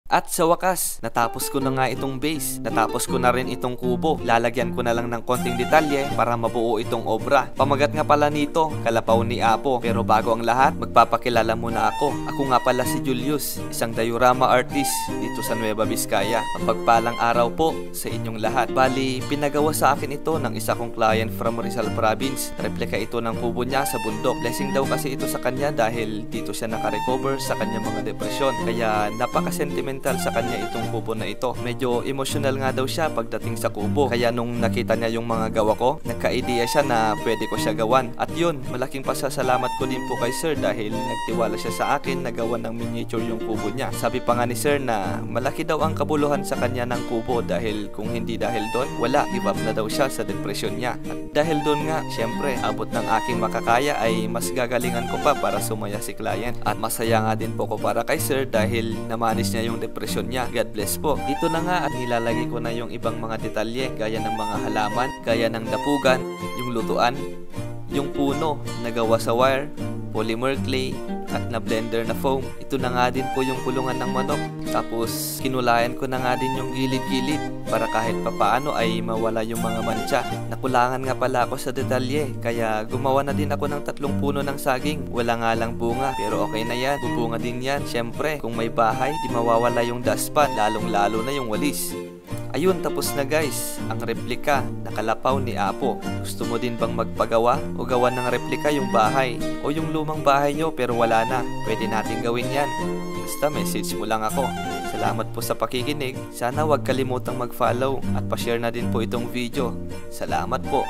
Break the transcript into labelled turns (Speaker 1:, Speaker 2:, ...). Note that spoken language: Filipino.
Speaker 1: At sa wakas, natapos ko na nga itong base. Natapos ko na rin itong kubo. Lalagyan ko na lang ng konting detalye para mabuo itong obra. Pamagat nga pala nito, Kalapaw ni Apo. Pero bago ang lahat, magpapakilala muna ako. Ako nga pala si Julius, isang diorama artist dito sa Nueva Vizcaya. Mapagpalang araw po sa inyong lahat. Bali, pinagawa sa akin ito ng isa kong client from Rizal Province. Replika ito ng kubo niya sa bundok. Blessing daw kasi ito sa kanya dahil dito siya nakarecover sa kanyang mga depresyon. Kaya napaka-sentimental sa kanya itong kubo na ito. Medyo emotional nga daw siya pagdating sa kubo. Kaya nung nakita niya yung mga gawa ko, nagka-idea siya na pwede ko siya gawan. At yun, malaking pasasalamat ko din po kay Sir dahil nagtiwala siya sa akin na gawan ng miniature yung kubo niya. Sabi pa nga ni Sir na malaki daw ang kabuluhan sa kanya ng kubo dahil kung hindi dahil doon, wala, give up na daw siya sa depresyon niya. At dahil doon nga, syempre, abot ng aking makakaya ay mas gagalingan ko pa para sumaya si client. At masaya nga din po ko para kay Sir dahil namanis niya yung depresyon niya. God bless po. Dito na nga at nilalagay ko na yung ibang mga detalye gaya ng mga halaman, gaya ng dapugan, yung lutuan, yung puno na gawa sa wire, polymer clay, at na blender na foam. Ito na nga din po yung kulungan ng manok. Tapos kinulayan ko na nga din yung gilid-gilid para kahit papaano ay mawala yung mga mancha. Nakulangan nga pala ako sa detalye kaya gumawa na din ako ng 3 puno ng saging. Wala nga lang bunga pero okay na yan. Bubunga din yan. Syempre kung may bahay di mawawala yung dustpan, lalong lalo na yung walis. Ayun, tapos na guys, ang replika na Kalapaw ni Apo. Gusto mo din bang magpagawa o gawa ng replika yung bahay o yung lumang bahay nyo pero wala na? Pwede natin gawin yan. Basta message mo lang ako. Salamat po sa pakikinig. Sana huwag kalimutang mag-follow at pa-share na din po itong video. Salamat po.